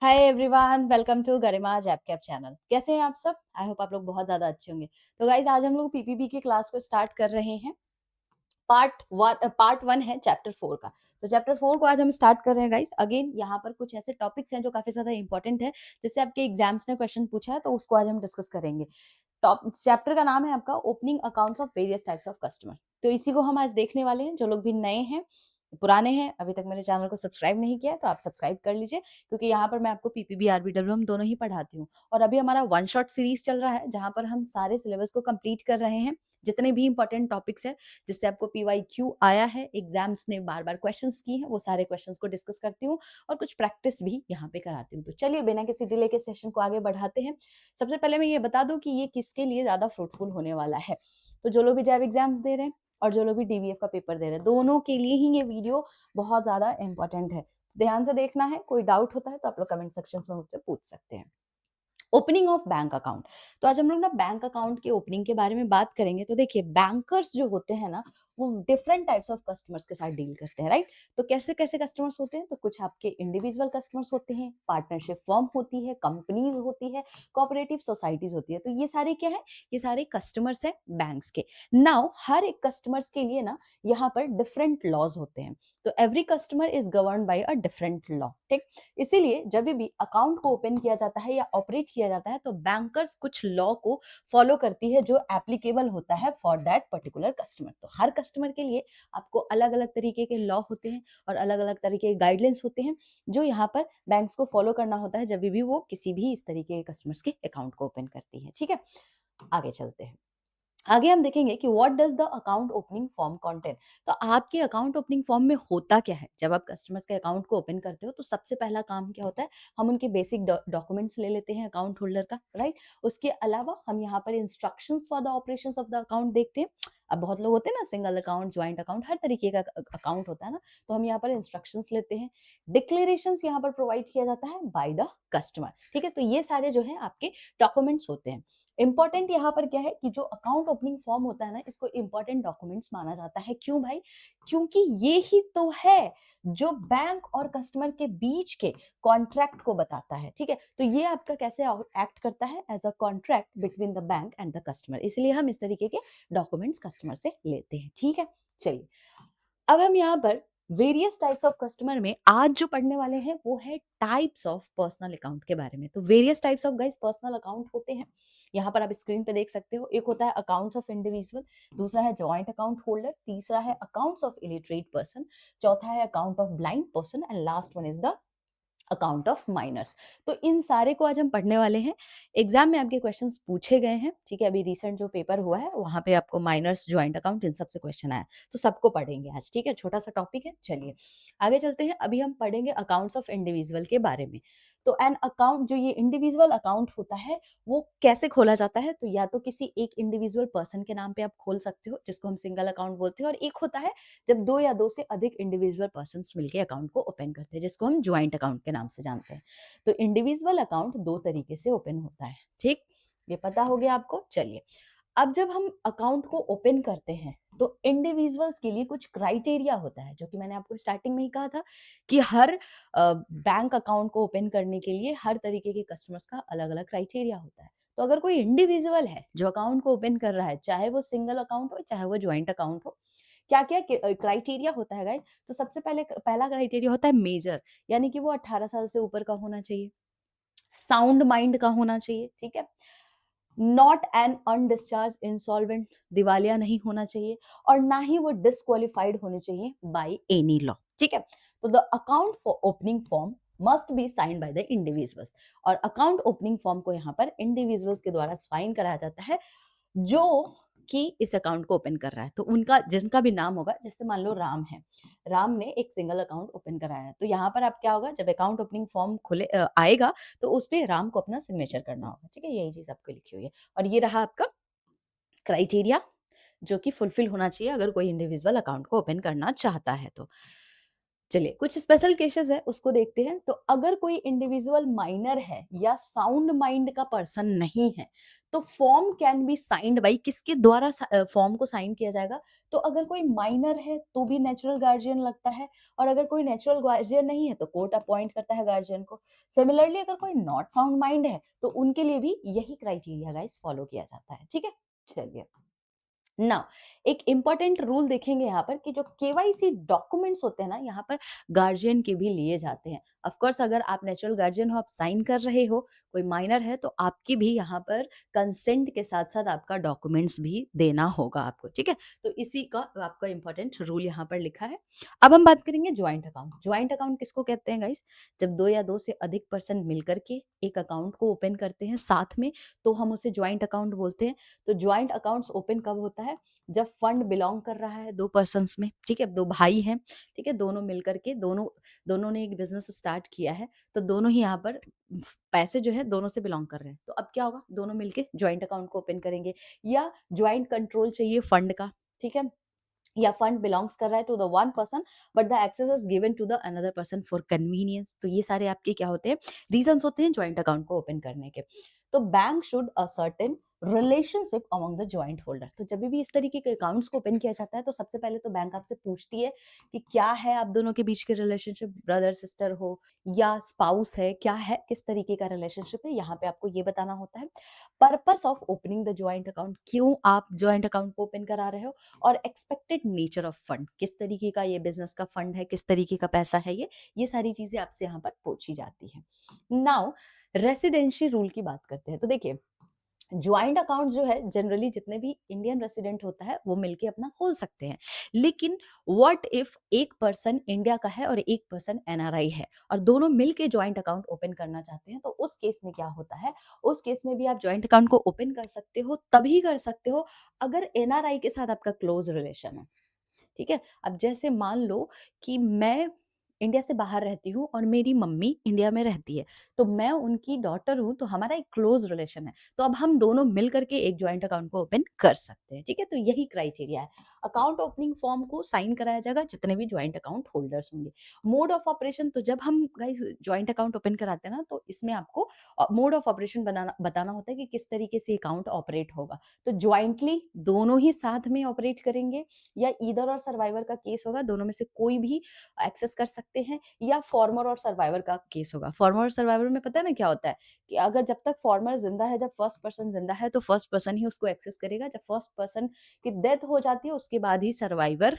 Hi everyone, welcome to Garima's app cap channel. कैसे हैं आप सब? आई होप आप लोग बहुत ज्यादा अच्छे होंगे। तो गाइज आज हम लोग पीपीबी की क्लास को स्टार्ट कर रहे हैं। पार्ट वन है चैप्टर 4 का। तो चैप्टर 4 को आज हम स्टार्ट कर रहे हैं गाइस। अगेन यहाँ पर कुछ ऐसे टॉपिक्स हैं जो काफी ज्यादा इंपॉर्टेंट है, जिससे आपके एग्जाम्स ने क्वेश्चन पूछा है, तो उसको आज हम डिस्कस करेंगे। टॉप चैप्टर का नाम है आपका opening accounts of various types of customer. तो इसी को हम आज देखने वाले हैं। जो लोग भी नए हैं, पुराने हैं, अभी तक मेरे चैनल को सब्सक्राइब नहीं किया है, तो आप सब्सक्राइब कर लीजिए, क्योंकि यहाँ पर मैं आपको पीपीबी आरबीडब्ल्यू हम दोनों ही पढ़ाती हूँ। और अभी हमारा वन शॉट सीरीज चल रहा है, जहाँ पर हम सारे सिलेबस को कंप्लीट कर रहे हैं, जितने भी इंपॉर्टेंट टॉपिक्स है, जिससे आपको पीवाईक्यू आया है, एग्जाम्स ने बार बार क्वेश्चंस की हैं, वो सारे क्वेश्चंस को डिस्कस करती हूँ और कुछ प्रैक्टिस भी यहाँ पे कराती हूँ। तो चलिए बिना किसी डिले के सेशन को आगे बढ़ाते हैं। सबसे पहले मैं ये बता दूं कि ये किसके लिए ज्यादा फ्रूटफुल होने वाला है। तो जो लोग भी जैब एग्जाम्स दे रहे हैं और जो लोग भी डीवीएफ का पेपर दे रहे हैं, दोनों के लिए ही ये वीडियो बहुत ज्यादा इंपॉर्टेंट है। ध्यान से देखना है। कोई डाउट होता है तो आप लोग कमेंट सेक्शन में मुझसे पूछ सकते हैं। Opening of bank account. तो आज हम लोग ना बैंक अकाउंट के ओपनिंग के बारे में बात करेंगे। तो देखिए, बैंकर्स जो होते हैं ना, वो डिफरेंट टाइप्स ऑफ कस्टमर्स के साथ डील करते हैं, राइट। तो कैसे कैसे कस्टमर्स होते हैं? तो कुछ आपके इंडिविजुअल कस्टमर्स होते हैं, पार्टनरशिप फर्म होती है, कंपनीज होती है, कोऑपरेटिव सोसाइटीज होती है। तो ये सारे क्या है? ये सारे कस्टमर्स हैं बैंक्स के। नाउ हर एक कस्टमर्स के लिए ना यहाँ पर डिफरेंट लॉज होते हैं। तो every customer is govern by a different law, ठीक। इसीलिए जब भी अकाउंट को ओपन किया जाता है या ऑपरेट किया जाता है, तो बैंकर्स कुछ लॉ को फॉलो करती है जो एप्लीकेबल होता है फॉर दैट पर्टिकुलर कस्टमर। तो हर कस्टमर के लिए आपको अलग अलग तरीके के लॉ होते हैं और अलग अलग तरीके के गाइडलाइंस होते हैं, जो यहाँ पर बैंक्स को फॉलो करना होता है जब भी वो किसी भी इस तरीके के कस्टमर्स के अकाउंट को ओपन करती है, ठीक है। आगे चलते हैं। आगे हम देखेंगे कि what does the account opening form contain. तो आपके अकाउंट ओपनिंग फॉर्म में होता क्या है? जब आप कस्टमर्स के अकाउंट को ओपन करते हो, तो सबसे पहला काम क्या होता है? हम उनके बेसिक डॉक्यूमेंट्स ले लेते हैं अकाउंट होल्डर का, राइट। उसके अलावा हम यहाँ पर instructions for the operations of the account देखते हैं। अब बहुत लोग होते हैं ना, सिंगल अकाउंट, ज्वाइंट अकाउंट, हर तरीके का अकाउंट होता है ना, तो हम यहाँ पर इंस्ट्रक्शंस लेते हैं। डिक्लेरेशंस यहाँ पर प्रोवाइड किया जाता है बाय द कस्टमर, ठीक है। तो ये सारे जो है आपके डॉक्यूमेंट्स होते हैं। इंपॉर्टेंट यहाँ पर क्या है कि जो अकाउंट ओपनिंग फॉर्म होता है ना, इसको इंपॉर्टेंट डॉक्यूमेंट्स माना जाता है। क्यों भाई? क्योंकि ये ही तो है जो बैंक और कस्टमर के बीच के कॉन्ट्रैक्ट को बताता है, ठीक है। तो ये आपका कैसे एक्ट करता है? As a contract between the bank and the customer. इसलिए हम इस तरीके के डॉक्यूमेंट्स कस्टमर से लेते हैं, ठीक है। चलिए, अब हम यहाँ पर वेरियस टाइप्स ऑफ कस्टमर में आज जो पढ़ने वाले हैं, वो है टाइप्स ऑफ पर्सनल अकाउंट के बारे में। तो various types of guys personal account होते हैं। यहाँ पर आप स्क्रीन पे देख सकते हो। एक होता है अकाउंट्स ऑफ इंडिविजुअल, दूसरा है जॉइंट अकाउंट होल्डर, तीसरा है अकाउंट्स ऑफ इलिटरेट पर्सन, चौथा है account of blind person and last one is the account of minors. तो इन सारे को आज हम पढ़ने वाले हैं। एग्जाम में आपके क्वेश्चंस पूछे गए हैं, ठीक है। अभी रिसेंट जो पेपर हुआ है, वहां पे आपको माइनर्स, ज्वाइंट अकाउंट, इन सब से क्वेश्चन आया, तो सबको पढ़ेंगे आज, ठीक है। छोटा सा टॉपिक है। चलिए आगे चलते हैं। अभी हम पढ़ेंगे अकाउंट्स ऑफ इंडिविजुअल के बारे में। तो एन अकाउंट, जो ये इंडिविजुअल अकाउंट होता है, वो कैसे खोला जाता है? तो या तो किसी एक इंडिविजुअल पर्सन के नाम पे आप खोल सकते हो, जिसको हम सिंगल अकाउंट बोलते हैं, और एक होता है जब दो या दो से अधिक इंडिविजुअल पर्सन्स मिलके अकाउंट को ओपन करते हैं, जिसको हम ज्वाइंट अकाउंट के नाम से जानते हैं। तो इंडिविजुअल अकाउंट दो तरीके से ओपन होता है, ठीक। ये पता हो गया आपको। चलिए, अब जब हम अकाउंट को ओपन करते हैं, तो इंडिविजुअल्स के लिए कुछ क्राइटेरिया होता है, जो कि मैंने आपको स्टार्टिंग में ही कहा था कि हर बैंक अकाउंट को ओपन करने के लिए हर तरीके के कस्टमर्स का अलग अलग क्राइटेरिया होता है। तो अगर कोई इंडिविजुअल है जो अकाउंट को ओपन कर रहा है, चाहे वो सिंगल अकाउंट हो चाहे वो ज्वाइंट अकाउंट हो, क्या क्या क्राइटेरिया होता है गाइस? तो सबसे पहला क्राइटेरिया होता है मेजर, यानी कि वो 18 साल से ऊपर का होना चाहिए, साउंड माइंड का होना चाहिए, ठीक है। नॉट एन अनडिस्चार्ज इंसॉल्वेंट, दिवालिया नहीं होना चाहिए, और ना ही वो डिस्क्वालिफाइड होने चाहिए बाय एनी लॉ, ठीक है। तो the account for opening form must be sign by the individuals, और अकाउंट ओपनिंग फॉर्म को यहाँ पर इंडिविजुअल्स के द्वारा साइन कराया जाता है, जो कि इस अकाउंट को ओपन कर रहा है। तो उनका, जिनका भी नाम होगा, जैसे मान लो राम है, राम ने एक सिंगल अकाउंट ओपन कराया है, तो यहाँ पर आप क्या होगा, जब अकाउंट ओपनिंग फॉर्म खुले आएगा, तो उस पे राम को अपना सिग्नेचर करना होगा, ठीक है। यही चीज आपको लिखी हुई है, और ये रहा आपका क्राइटेरिया जो कि फुलफिल होना चाहिए अगर कोई इंडिविजुअल अकाउंट को ओपन करना चाहता है। तो चलिए कुछ स्पेशल केसेस है उसको देखते हैं। तो अगर कोई इंडिविजुअल माइनर है या साउंड माइंड का पर्सन नहीं है, तो form can be signed by, किसके द्वारा फॉर्म को साइन किया जाएगा? तो अगर कोई माइनर है तो भी नेचुरल गार्जियन लगता है, और अगर कोई नेचुरल गार्जियन नहीं है तो कोर्ट अपॉइंट करता है गार्जियन को। सिमिलरली अगर कोई नॉट साउंड माइंड है तो उनके लिए भी यही क्राइटेरिया गाइस फॉलो किया जाता है। ठीक है, चलिए नाउ एक इंपॉर्टेंट रूल देखेंगे यहाँ पर कि जो केवाईसी डॉक्यूमेंट्स होते हैं ना, यहाँ पर गार्जियन के भी लिए जाते हैं। ऑफ कोर्स अगर आप नेचुरल गार्जियन हो, आप साइन कर रहे हो, कोई माइनर है तो आपकी भी यहाँ पर कंसेंट के साथ साथ आपका डॉक्यूमेंट्स भी देना होगा आपको। ठीक है, तो इसी का आपका इंपॉर्टेंट रूल यहाँ पर लिखा है। अब हम बात करेंगे ज्वाइंट अकाउंट। ज्वाइंट अकाउंट किसको कहते हैं गाइस? जब दो या दो से अधिक पर्सन मिलकर के एक अकाउंट को ओपन करते हैं साथ में, तो हम उसे ज्वाइंट अकाउंट बोलते हैं। तो ज्वाइंट अकाउंट्स ओपन कब होता है? जब फंड बिलोंग कर रहा है दो पर्सन्स में। ठीक है, दो भाई हैं, ठीक है, दोनों मिलकर के दोनों दोनों ने एक बिजनेस स्टार्ट किया है, तो दोनों ही यहाँ पर पैसे जो है दोनों से बिलोंग कर रहे हैं। तो अब क्या होगा? दोनों मिलके ज्वाइंट अकाउंट को ओपन करेंगे, या ज्वाइंट कंट्रोल चाहिए फंड का। ठीक है, या फंड बिलोंग्स कर रहा है to the one person but the access is given to the another person for convenience. तो ये सारे आपके क्या होते हैं? रीजंस होते हैं ज्वाइंट अकाउंट को ओपन करने के। तो bank should a certain relationship among the joint holder. तो जब भी इस तरीके के अकाउंट्स को ओपन किया जाता है तो सबसे पहले तो बैंक आपसे पूछती है कि क्या है आप दोनों के बीच के रिलेशनशिप, ब्रदर सिस्टर हो या स्पाउस है, क्या है, किस तरीके का रिलेशनशिप है, यहाँ पे आपको ये बताना होता है। Purpose of opening the joint account, क्यों आप ज्वाइंट अकाउंट को ओपन करा रहे हो, और एक्सपेक्टेड नेचर ऑफ फंड, किस तरीके का ये बिजनेस का फंड है, किस तरीके का पैसा है ये सारी चीजें आपसे यहाँ पर पूछी जाती है। नाउ रेसिडेंशियल रूल की बात करते हैं। तो देखिए ज्वाइंट अकाउंट जो है जनरली जितने भी इंडियन रेसिडेंट होता है वो मिलके अपना खोल सकते हैं, लेकिन व्हाट इफ एक पर्सन इंडिया का है और एक पर्सन एनआरआई है और दोनों मिलके ज्वाइंट अकाउंट ओपन करना चाहते हैं, तो उस केस में क्या होता है? उस केस में भी आप ज्वाइंट अकाउंट को ओपन कर सकते हो, तभी कर सकते हो अगर एनआरआई के साथ आपका क्लोज रिलेशन है। ठीक है, अब जैसे मान लो कि मैं इंडिया से बाहर रहती हूँ और मेरी मम्मी इंडिया में रहती है, तो मैं उनकी डॉटर हूँ, तो हमारा एक क्लोज रिलेशन है, तो अब हम दोनों मिल करके एक ज्वाइंट अकाउंट को ओपन कर सकते हैं। ठीक है, तो यही क्राइटेरिया है। अकाउंट ओपनिंग फॉर्म को साइन कराया जाएगा जितने भी ज्वाइंट अकाउंट होल्डर्स होंगे। मोड ऑफ ऑपरेशन, तो जब हम गाइस ज्वाइंट अकाउंट ओपन कराते हैं ना, तो इसमें आपको मोड ऑफ ऑपरेशन बनाना बताना होता है कि किस तरीके से अकाउंट ऑपरेट होगा। तो ज्वाइंटली दोनों ही साथ में ऑपरेट करेंगे, या ईदर और सर्वाइवर का केस होगा, दोनों में से कोई भी एक्सेस कर सकते हैं, या फॉर्मर और सर्वाइवर का केस होगा। फॉर्मर और सर्वाइवर में पता है ना क्या होता है कि अगर जब तक फॉर्मर जिंदा है, जब फर्स्ट पर्सन जिंदा है, तो फर्स्ट पर्सन ही उसको एक्सेस करेगा। जब फर्स्ट पर्सन की डेथ हो जाती है उसके बाद ही सर्वाइवर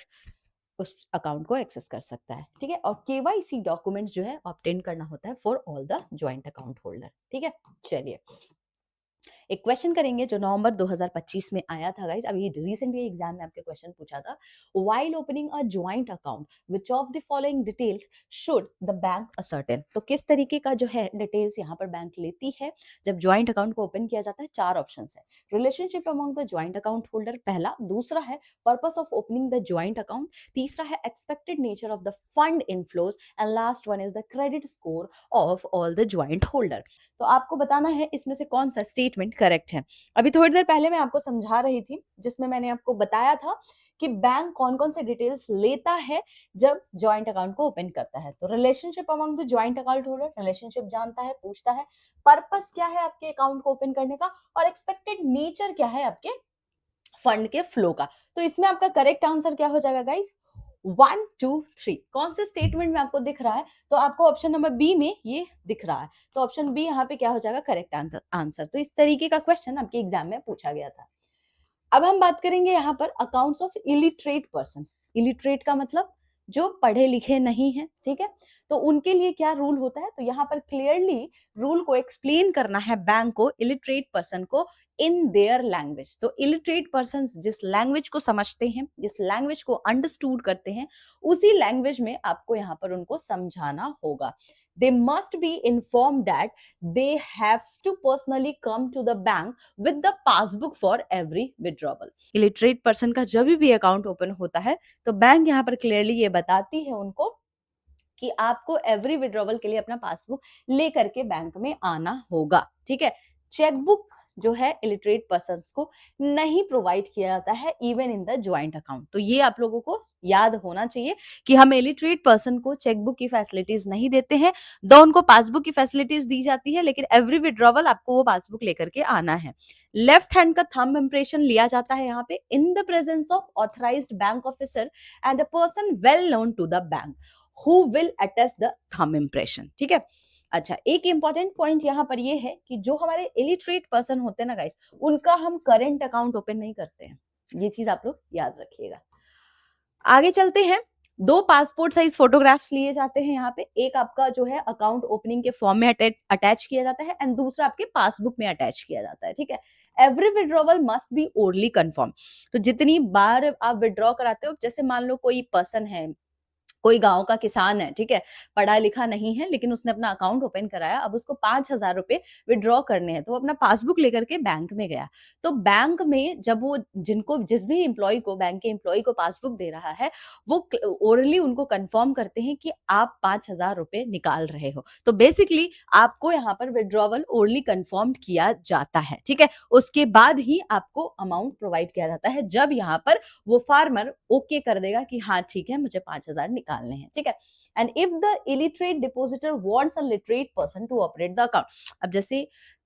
उस अकाउंट को एक्सेस कर सकता है। ठीक है, और केवाईसी डॉक्यूमेंट्स जो है ऑब्टेन करना होता है for all the joint account holder. ठीक है, चलिए एक क्वेश्चन करेंगे जो नवंबर 2025 में आया था गाइस। अभी रिसेंटली एग्जाम में आपके क्वेश्चन पूछा था, while opening a joint account which of the following details should the bank ascertain. तो किस तरीके का जो है डिटेल्स यहाँ पर बैंक लेती है जब ज्वाइंट अकाउंट को ओपन किया जाता है? चार ऑप्शंस है। Relationship among the joint account holder पहला, दूसरा है purpose of opening the joint account, तीसरा है expected nature of the fund inflows, and last one is the credit score of all the joint holder. तो आपको बताना है इसमें से कौन सा स्टेटमेंट करेक्ट है। अभी थोड़ी देर पहले मैं आपको समझा रही थी जिसमें मैंने आपको बताया था कि बैंक कौन कौन से डिटेल्स लेता है जब ज्वाइंट अकाउंट को ओपन करता है। तो relationship among the joint account holder, relationship जानता है, पूछता है। पर्पस क्या है आपके अकाउंट को ओपन करने का, और एक्सपेक्टेड नेचर क्या है आपके फंड के फ्लो का। तो इसमें आपका करेक्ट आंसर क्या हो जाएगा गाइस? 1 2 3। कौन से स्टेटमेंट में आपको दिख रहा है? तो आपको ऑप्शन नंबर बी में ये दिख रहा है, तो ऑप्शन बी यहाँ पे क्या हो जाएगा? Correct answer. तो इस तरीके का क्वेश्चन आपके एग्जाम में पूछा गया था। अब हम बात करेंगे यहाँ पर accounts of illiterate person. Illiterate का मतलब जो पढ़े लिखे नहीं है। ठीक है, तो उनके लिए क्या रूल होता है? तो यहाँ पर क्लियरली रूल को एक्सप्लेन करना है बैंक को इलिटरेट पर्सन को इन देयर लैंग्वेज। तो इलिटरेट पर्सन जिस लैंग्वेज को समझते हैं, जिस लैंग्वेज को अंडरस्टूड करते हैं, उसी लैंग्वेज में आपको यहाँ पर उनको समझाना होगा। they must be informed that they have to personally come to the bank with the passbook for every withdrawal। Illiterate person का जब भी अकाउंट ओपन होता है तो बैंक यहाँ पर क्लियरली ये बताती है उनको कि आपको एवरी विड्रॉवल के लिए अपना पासबुक लेकर के बैंक में आना होगा। ठीक है, चेकबुक जो है इलिटरेट पर्सन्स को नहीं प्रोवाइड किया जाता है even in the joint account. तो ये आप लोगों को याद होना चाहिए कि हम इलिटरेट पर्सन को चेकबुक की फैसिलिटीज नहीं देते हैं, दो उनको पासबुक की फैसिलिटीज दी जाती है, लेकिन एवरी विड्रॉवल आपको वो पासबुक लेकर के आना है। लेफ्ट हैंड का थंब इंप्रेशन लिया जाता है यहाँ पे in the presence of authorised bank officer and a person well known to the bank who will attest the thumb impression. ठीक है। अच्छा, एक इंपॉर्टेंट पॉइंट यहाँ पर ये है कि जो हमारे इलिटरेट पर्सन होते हैं ना गाइस, उनका हम करंट अकाउंट ओपन नहीं करते हैं। ये चीज आप लोग याद रखिएगा। आगे चलते हैं। दो पासपोर्ट साइज फोटोग्राफ्स लिए जाते हैं यहाँ पे। एक आपका जो है अकाउंट ओपनिंग के फॉर्म में अटैच किया जाता है एंड दूसरा आपके पासबुक में अटैच किया जाता है। ठीक है। Every withdrawal must be orally confirm. तो जितनी बार आप विड्रॉ कराते हो, जैसे मान लो कोई पर्सन है, कोई गांव का किसान है, ठीक है, पढ़ा लिखा नहीं है, लेकिन उसने अपना अकाउंट ओपन कराया, अब उसको 5,000 रुपए विड्रॉ करने हैं, तो वो अपना पासबुक लेकर के बैंक में गया। तो बैंक में जब वो जिनको जिस भी एम्प्लॉय को, बैंक के एम्प्लॉय को पासबुक दे रहा है, वो ओरली उनको कंफर्म करते हैं कि आप 5,000 रुपए निकाल रहे हो। तो बेसिकली आपको यहाँ पर विड्रॉवल ओरली कंफर्म किया जाता है। ठीक है। उसके बाद ही आपको अमाउंट प्रोवाइड किया जाता है, जब यहाँ पर वो फार्मर ओके कर देगा कि हाँ ठीक है, मुझे 5,000 निकालने हैं। ठीक है। And if the illiterate depositor wants a literate person to operate the account, अब जैसे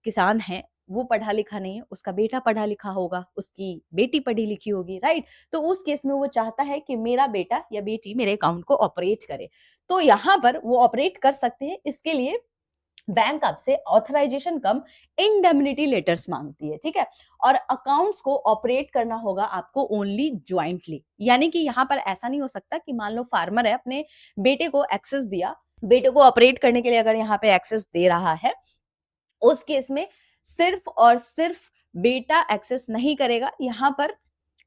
किसान है, वो पढ़ा लिखा नहीं है, उसका बेटा पढ़ा लिखा होगा, उसकी बेटी पढ़ी लिखी होगी, राइट? तो उस केस में वो चाहता है कि मेरा बेटा या बेटी मेरे अकाउंट को ऑपरेट करे, तो यहां पर वो ऑपरेट कर सकते हैं। इसके लिए बैंक आपसे ऑथराइजेशन कम इंडेमनिटी लेटर्स मांगती है। ठीक है। और अकाउंट्स को ऑपरेट करना होगा आपको ओनली ज्वाइंटली, यानी कि यहां पर ऐसा नहीं हो सकता कि मान लो फार्मर है, अपने बेटे को एक्सेस दिया, बेटे को ऑपरेट करने के लिए अगर यहाँ पे एक्सेस दे रहा है, उस केस में सिर्फ और सिर्फ बेटा एक्सेस नहीं करेगा, यहां पर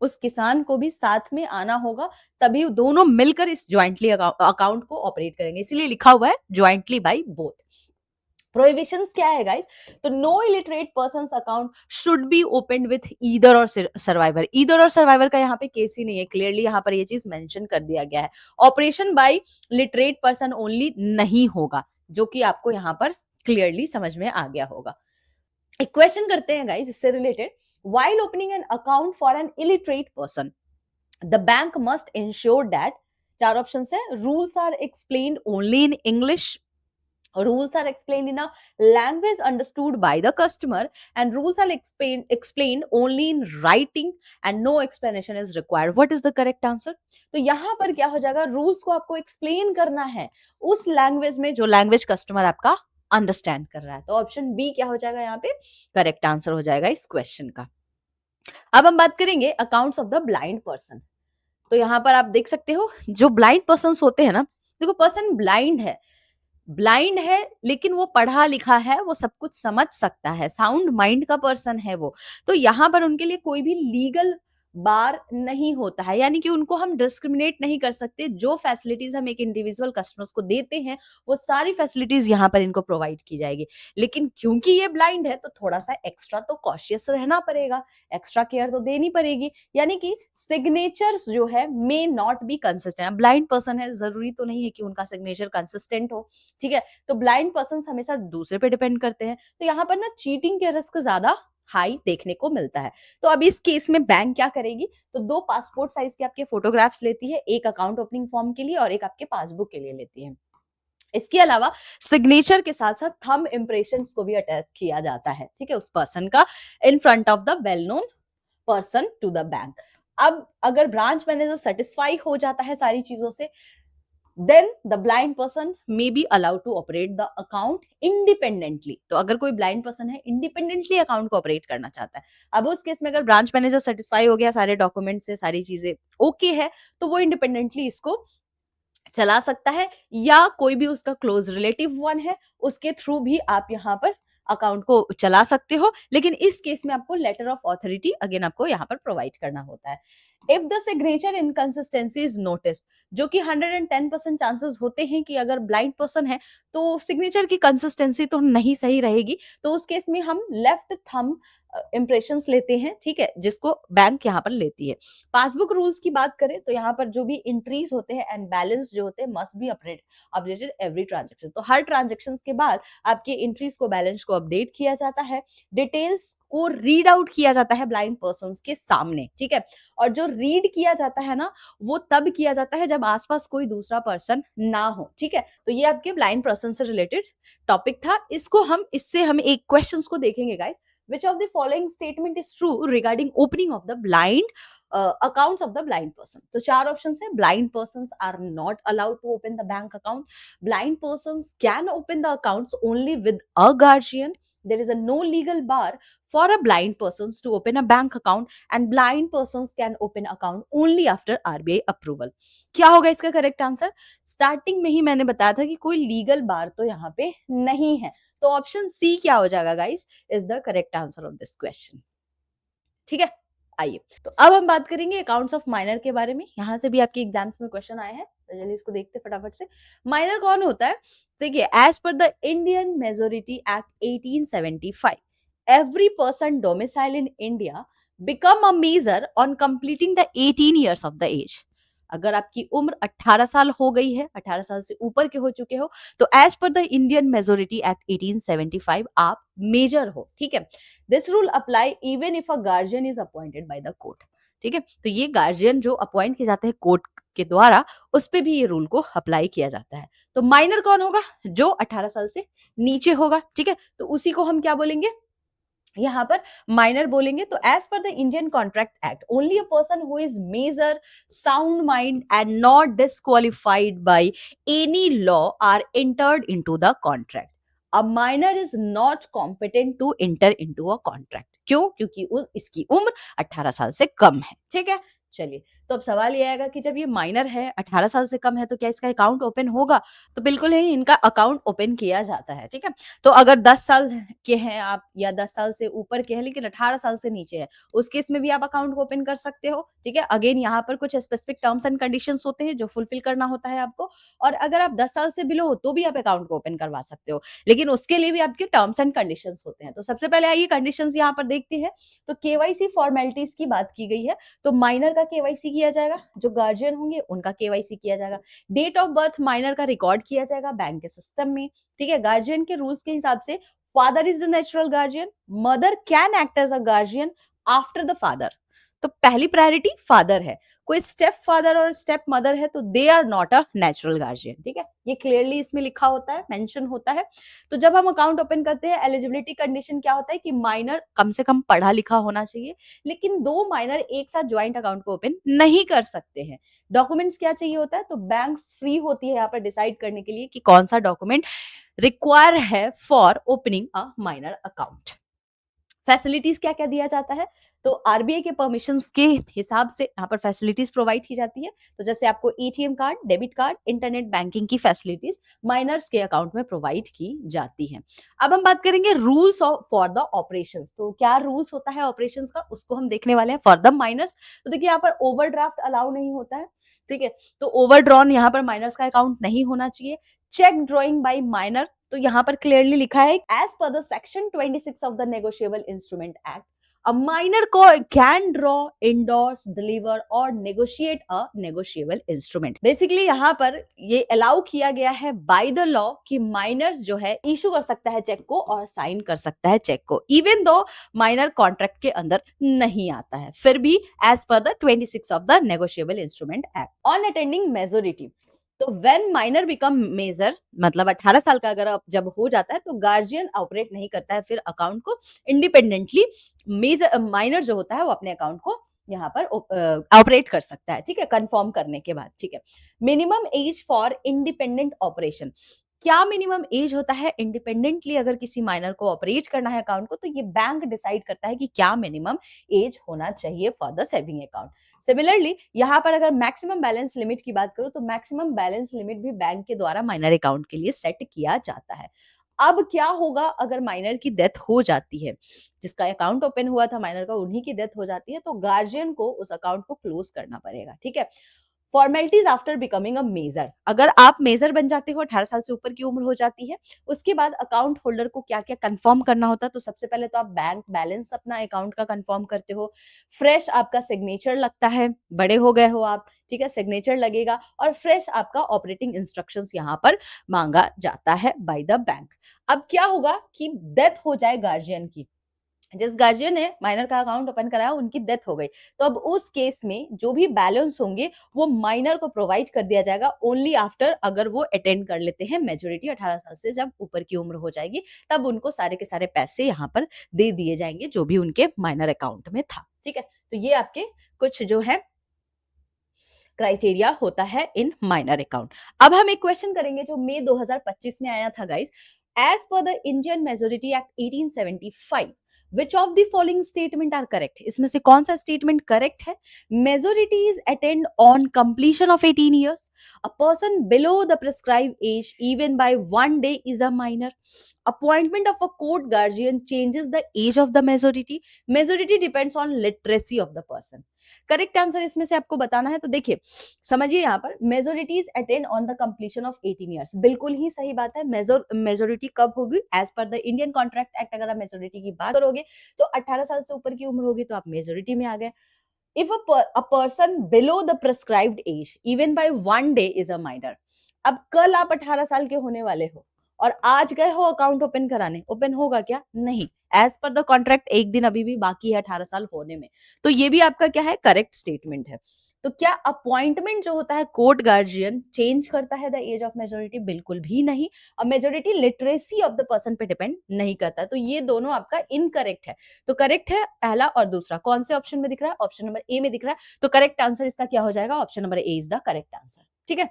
उस किसान को भी साथ में आना होगा, तभी दोनों मिलकर इस ज्वाइंटली अकाउंट को ऑपरेट करेंगे। इसीलिए लिखा हुआ है ज्वाइंटली बाय बोथ। प्रोहिबिशंस क्या है गाइस? तो no illiterate person account should be opened with either or survivor. Either or survivor का यहाँ पे केस ही नहीं है, क्लियरली यहाँ पर ये चीज मेंशन कर दिया गया है। Operation by literate person only नहीं होगा, जो कि आपको यहाँ पर क्लियरली समझ में आ गया होगा। एक क्वेश्चन करते हैं गाइस इससे related. While opening an account for an illiterate person, the bank must ensure that, चार ऑप्शन है, rules are explained only in English, rules are explained in a language understood by the customer, and rules are explained only in writing and no explanation is required. What is the correct answer? तो यहां पर क्या हो जाएगा, rules को आपको explain करना है उस लैंग्वेज में जो लैंग्वेज कस्टमर आपका अंडरस्टैंड कर रहा है। तो ऑप्शन बी क्या हो जाएगा यहाँ पे करेक्ट आंसर हो जाएगा इस क्वेश्चन का। अब हम बात करेंगे accounts of the blind person. तो यहां पर आप देख सकते हो, जो ब्लाइंड पर्सन होते हैं ना, देखो पर्सन ब्लाइंड है लेकिन वो पढ़ा लिखा है, वो सब कुछ समझ सकता है, साउंड माइंड का पर्सन है वो। तो यहां पर उनके लिए कोई भी लीगल बार नहीं होता है, यानी कि उनको हम डिस्क्रिमिनेट नहीं कर सकते। जो फैसिलिटीज हम एक इंडिविजुअल कस्टमर्स को देते हैं, वो सारी फैसिलिटीज यहाँ पर इनको प्रोवाइड की जाएगी। लेकिन क्योंकि ये ब्लाइंड है, तो थोड़ा सा एक्स्ट्रा तो कॉशियस रहना पड़ेगा, एक्स्ट्रा केयर तो देनी पड़ेगी। यानी कि सिग्नेचर्स जो है may not be consistent. Blind person है, जरूरी तो नहीं है कि उनका सिग्नेचर कंसिस्टेंट हो। ठीक है। तो ब्लाइंड पर्सन हमेशा दूसरे पे डिपेंड करते हैं, तो यहाँ पर ना चीटिंग के रिस्क ज्यादा हाई देखने को मिलता है। तो अब इस केस में बैंक क्या करेगी, तो दो पासपोर्ट साइज के आपके फोटोग्राफ्स लेती है, एक अकाउंट ओपनिंग फॉर्म के लिए और एक आपके पासबुक के लिए लेती है। इसके अलावा सिग्नेचर के साथ साथ थंब इंप्रेशंस को भी अटैच किया जाता है, ठीक है, उस पर्सन का, in front of the well known person to the bank. अब अगर ब्रांच मैनेजर सेटिस्फाई हो जाता है सारी चीजों से, then the blind person may be allowed to operate the account independently। तो अगर कोई blind person है, independently अकाउंट को ऑपरेट करना चाहता है, अब उस केस में अगर ब्रांच मैनेजर सेटिस्फाई हो गया सारे डॉक्यूमेंट से, सारी चीजें ओके है, तो वो इंडिपेंडेंटली इसको चला सकता है, या कोई भी उसका क्लोज रिलेटिव वन है, उसके थ्रू भी आप यहाँ पर अकाउंट को चला सकते हो। लेकिन इस केस में आपको लेटर ऑफ ऑथोरिटी अगेन आपको यहाँ पर प्रोवाइड करना होता है। If the signature inconsistency is notice, जो कि 110% चांसेस होते हैं कि अगर ब्लाइंड पर्सन है तो सिग्नेचर की कंसिस्टेंसी तो नहीं सही रहेगी, तो उस केस में हम लेफ्ट थंब इंप्रेशंस लेते हैं, ठीक है, जिसको बैंक यहाँ पर लेती है। पासबुक रूल्स की बात करें तो यहाँ पर जो भी एंट्रीज होते हैं एंड बैलेंस जो होते हैं must be updated every transaction. तो हर ट्रांजेक्शन के बाद आपके एंट्रीज को, बैलेंस को अपडेट किया जाता है, डिटेल्स को रीड आउट किया जाता है ब्लाइंड पर्सन के सामने, ठीक है। और जो रीड किया जाता है ना, वो तब किया जाता है जब आसपास कोई दूसरा पर्सन ना हो, ठीक है। तो ये आपके ब्लाइंड पर्सन से रिलेटेड टॉपिक था। इससे हम एक क्वेश्चंस को देखेंगे guys. Which of the following statement is true regarding opening of the blind accounts of the blind person? तो चार ऑप्शन है। Blind persons are not allowed to open the bank account. Blind persons can open the accounts only with a guardian. There is a no legal bar for a blind persons to open a bank account, and blind persons can open account only after RBI approval. क्या होगा इसका correct answer? Starting में ही मैंने बताया था कि कोई legal बार तो यहाँ पे नहीं है, तो ऑप्शन सी क्या हो जाएगा guys, is the correct answer of this question. ठीक है, आइए तो अब हम बात करेंगे अकाउंट्स ऑफ माइनर के बारे में। यहां से भी आपके एग्जाम्स में क्वेश्चन आए हैं, तो चलिए इसको देखते फटाफट से। माइनर कौन होता है? देखिए, as per the Indian Majority Act 1875, every person domicile in India become a major on completing the 18 years of the age. अगर आपकी उम्र 18 साल हो गई है, 18 साल से ऊपर के हो चुके हो, तो as per the Indian Majority Act 1875 आप मेजर हो, ठीक है। This rule apply even if a guardian is appointed by the court, ठीक है। तो ये गार्जियन जो अपॉइंट किए जाते हैं कोर्ट के द्वारा, उस पे भी ये रूल को अप्लाई किया जाता है। तो माइनर कौन होगा? जो 18 साल से नीचे होगा, ठीक है। तो उसी को हम क्या बोलेंगे? यहाँ पर माइनर बोलेंगे। तो as per the Indian contract Act, only a person who is major, sound mind and not disqualified by any law are entered into the contract. A minor is not competent to enter into a contract. क्यों? क्योंकि इसकी उम्र 18 साल से कम है, ठीक है। चलिए, तो अब सवाल ये आएगा कि जब ये माइनर है, 18 साल से कम है, तो क्या इसका अकाउंट ओपन होगा? तो बिल्कुल ही इनका अकाउंट ओपन किया जाता है, ठीक है। तो अगर 10 साल के हैं आप, या 10 साल से ऊपर के हैं लेकिन 18 साल से नीचे है, उस केस में भी आप अकाउंट ओपन कर सकते हो, ठीक है। अगेन यहाँ पर कुछ स्पेसिफिक टर्म्स एंड कंडीशंस होते हैं जो फुलफिल करना होता है आपको। और अगर आप 10 साल से बिलो हो तो भी आप अकाउंट को ओपन करवा सकते हो, लेकिन उसके लिए भी आपके टर्म्स एंड कंडीशंस होते हैं। तो सबसे पहले आइए कंडीशंस यहाँ पर देखते हैं। तो केवाईसी फॉर्मेलिटीज की बात की गई है। तो माइनर का केवाईसी किया जाएगा, जो गार्जियन होंगे उनका केवाईसी किया जाएगा, डेट ऑफ बर्थ माइनर का रिकॉर्ड किया जाएगा बैंक के सिस्टम में, ठीक है। गार्जियन के रूल्स के हिसाब से father is the natural guardian, mother can act as a guardian after the father. तो पहली प्रायोरिटी फादर है। कोई स्टेप फादर और स्टेप मदर है तो they are not a natural guardian, ठीक है। ये क्लियरली इसमें लिखा होता है, मेंशन होता है। तो जब हम अकाउंट ओपन करते हैं, एलिजिबिलिटी कंडीशन क्या होता है कि माइनर कम से कम पढ़ा लिखा होना चाहिए, लेकिन दो माइनर एक साथ ज्वाइंट अकाउंट को ओपन नहीं कर सकते हैं। डॉक्यूमेंट्स क्या चाहिए होता है? तो बैंक्स फ्री होती है यहाँ पर डिसाइड करने के लिए कि कौन सा डॉक्यूमेंट रिक्वायर है for opening a minor account. Facilities क्या क्या दिया जाता है? तो आरबीआई के परमिशंस के हिसाब से यहाँ पर फैसिलिटीज प्रोवाइड की जाती है। तो जैसे आपको ATM card, debit card, internet banking की फैसिलिटीज माइनर्स के अकाउंट में प्रोवाइड की जाती है। अब हम बात करेंगे रूल्स फॉर द ऑपरेशंस। तो क्या रूल्स होता है ऑपरेशंस का, उसको हम देखने वाले हैं फॉर द माइनर्स। तो देखिए, यहाँ पर ओवरड्राफ्ट अलाउ नहीं होता है, ठीक है। तो ओवरड्रॉन यहाँ पर माइनर्स का अकाउंट नहीं होना चाहिए। चेक ड्रॉइंग बाय माइनर, तो यहाँ पर क्लियरली लिखा है as per the section 26 of the Negotiable Instrument Act, a minor can draw, endorse, deliver or negotiate a negotiable instrument। Basically यहाँ पर ये अलाउ किया गया है बाय द लॉ कि माइनर्स जो है इशू कर सकता है चेक को और साइन कर सकता है चेक को, इवन दो माइनर कॉन्ट्रैक्ट के अंदर नहीं आता है, फिर भी as per the 26 of the Negotiable Instrument Act. On attending majority, तो व्हेन माइनर बिकम मेजर, मतलब 18 साल का अगर जब हो जाता है तो गार्जियन ऑपरेट नहीं करता है फिर अकाउंट को इंडिपेंडेंटली। मेजर माइनर जो होता है वो अपने अकाउंट को यहाँ पर ऑपरेट कर सकता है, ठीक है, कंफर्म करने के बाद, ठीक है। Minimum age for independent operation, क्या मिनिमम एज होता है इंडिपेंडेंटली अगर किसी माइनर को ऑपरेट करना है अकाउंट को, तो ये बैंक डिसाइड करता है कि क्या मिनिमम एज होना चाहिए for the saving account. Similarly यहाँ पर अगर मैक्सिमम बैलेंस लिमिट की बात करूं, तो मैक्सिमम बैलेंस लिमिट भी बैंक के द्वारा माइनर अकाउंट के लिए सेट किया जाता है। अब क्या होगा अगर माइनर की डेथ हो जाती है, जिसका अकाउंट ओपन हुआ था माइनर का, उन्हीं की डेथ हो जाती है, तो गार्जियन को उस अकाउंट को क्लोज करना पड़ेगा, ठीक है। Formalities after becoming a major, अगर आप मेजर बन जाते हो, 18 साल से ऊपर की उम्र हो जाती है, उसके बाद अकाउंट होल्डर को क्या क्या कंफर्म करना होता है। तो सबसे पहले तो आप बैंक बैलेंस अपना अकाउंट का कंफर्म करते हो, फ्रेश आपका सिग्नेचर लगता है, बड़े हो गए हो आप, ठीक है, सिग्नेचर लगेगा, और फ्रेश आपका ऑपरेटिंग इंस्ट्रक्शंस यहाँ पर मांगा जाता है बाय द बैंक। अब क्या होगा कि डेथ हो जाए गार्जियन की, जिस गार्जियन ने माइनर का अकाउंट ओपन कराया उनकी डेथ हो गई, तो अब उस केस में जो भी बैलेंस होंगे वो माइनर को प्रोवाइड कर दिया जाएगा ओनली आफ्टर, अगर वो अटेंड कर लेते हैं मेजोरिटी 18 साल से जब ऊपर की उम्र हो जाएगी, तब उनको सारे के सारे पैसे यहाँ पर दे दिए जाएंगे जो भी उनके माइनर अकाउंट में था। ठीक है, तो ये आपके कुछ जो है क्राइटेरिया होता है इन माइनर अकाउंट। अब हम एक क्वेश्चन करेंगे जो मई 2025 में आया था guys. As per the Indian Majority Act 1875 which of the following statement are correct, इसमें से कौन सा स्टेटमेंट करेक्ट है? Majorities attend on completion of 18 years, a person below the prescribe age even by 1 day is a minor, appointment of a court guardian changes the age of the majority depends on literacy of the person। Correct answer इसमें से आपको बताना है, तो देखिए समझिए यहाँ पर majorities attend on the completion of 18 years, बिल्कुल ही सही बात है। मेजोरिटी कब होगी? As per the Indian contract act अगर आप मेजोरिटी की बात करोगे तो 18 साल से ऊपर की उम्र होगी तो आप मेजोरिटी में आ गए। If a person below the prescribed age even by 1 day is a minor, अब कल आप 18 साल के होने वाले हो और आज गए हो अकाउंट ओपन कराने, ओपन होगा क्या? नहीं, एज पर द कॉन्ट्रैक्ट एक दिन अभी भी बाकी है 18 साल होने में, तो ये भी आपका क्या है? करेक्ट स्टेटमेंट है। तो क्या अपॉइंटमेंट जो होता है कोर्ट गार्जियन चेंज करता है द एज ऑफ मेजोरिटी? बिल्कुल भी नहीं। अब majority literacy of the person पे डिपेंड नहीं करता, तो ये दोनों आपका इनकरेक्ट है। तो करेक्ट है पहला और दूसरा, कौन से ऑप्शन में दिख रहा है? ऑप्शन नंबर ए में दिख रहा है, तो करेक्ट आंसर इसका क्या हो जाएगा? Option number A is the correct answer. ठीक है,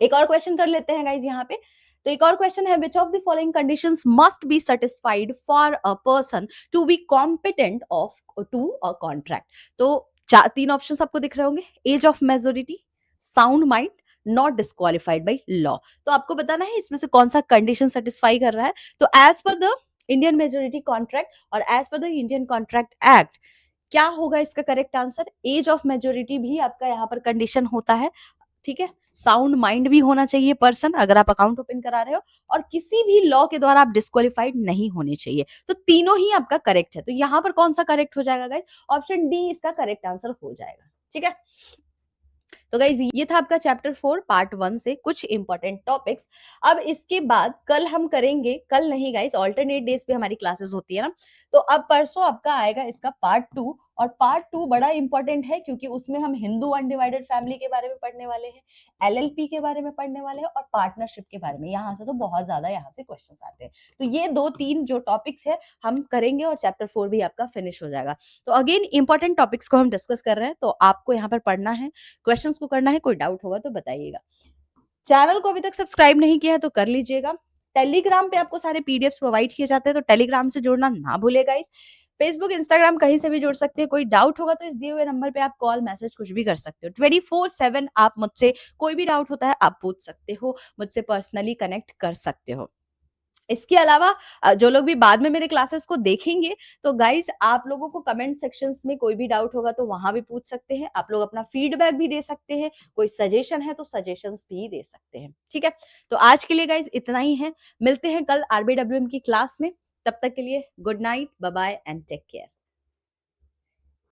एक और क्वेश्चन कर लेते हैं गाइज यहाँ पे। तो एक और क्वेश्चन है, which of the following conditions must be satisfied for a person to be competent of to a contract. तो तीन ऑप्शंस आपको दिख रहे होंगे, age of majority, sound mind, not disqualified by law. तो आपको बताना है इसमें से कौन सा कंडीशन सेटिस्फाई कर रहा है। तो as per the Indian majority contract और as per the Indian contract act क्या होगा इसका correct answer? Age of majority भी आपका यहाँ पर कंडीशन होता है। ठीक है, साउंड माइंड भी होना चाहिए पर्सन अगर आप अकाउंट ओपन करा रहे हो, और किसी भी लॉ के द्वारा आप डिस्क्वालिफाइड नहीं होने चाहिए। तो तीनों ही आपका करेक्ट है, तो यहां पर कौन सा करेक्ट हो जाएगा गाइस? ऑप्शन डी इसका करेक्ट आंसर हो जाएगा। ठीक है, तो गाइज ये था आपका चैप्टर 4 पार्ट 1 से कुछ इंपॉर्टेंट टॉपिक्स। अब इसके बाद कल हम करेंगे, कल नहीं गाइज, ऑल्टरनेट डेज पे हमारी क्लासेस होती है ना, तो अब परसों आपका आएगा इसका पार्ट 2, और पार्ट 2 बड़ा इंपॉर्टेंट है क्योंकि उसमें हम हिंदू अनडिवाइडेड फैमिली के बारे में पढ़ने वाले हैं, एलएलपी के बारे में पढ़ने वाले हैं, और पार्टनरशिप के बारे में। यहाँ से तो बहुत ज्यादा यहाँ से क्वेश्चंस आते हैं, तो ये 2-3 जो टॉपिक्स है हम करेंगे और चैप्टर 4 भी आपका फिनिश हो जाएगा। तो अगेन इंपॉर्टेंट टॉपिक्स को हम डिस्कस कर रहे हैं, तो आपको यहाँ पर पढ़ना है, क्वेश्चंस को करना है, कोई डाउट होगा तो बताइएगा। चैनल को अभी तक सब्सक्राइब नहीं किया है तो कर लीजिएगा। टेलीग्राम पे आपको सारे पीडीएफ्स प्रोवाइड किए जाते हैं, तो टेलीग्राम से जुड़ना ना भूलेगा गाइस। फेसबुक, इंस्टाग्राम कहीं से भी जुड़ सकते हैं। कोई डाउट होगा तो इस दिए हुए नंबर पे आप कॉल, मैसेज कुछ भी कर सकते हो। 24/7 आप मुझसे कोई भी डाउट होता है आप पूछ सकते हो, मुझसे पर्सनली कनेक्ट कर सकते हो। इसके अलावा जो लोग भी बाद में मेरे क्लासेस को देखेंगे, तो गाइज आप लोगों को कमेंट सेक्शंस में कोई भी डाउट होगा तो वहां भी पूछ सकते हैं। आप लोग अपना फीडबैक भी दे सकते हैं, कोई सजेशन है तो सजेशंस भी दे सकते हैं। ठीक है, तो आज के लिए गाइज इतना ही है, मिलते हैं कल आरबीडब्ल्यूएम की क्लास में। तब तक के लिए good night, bye bye and take care.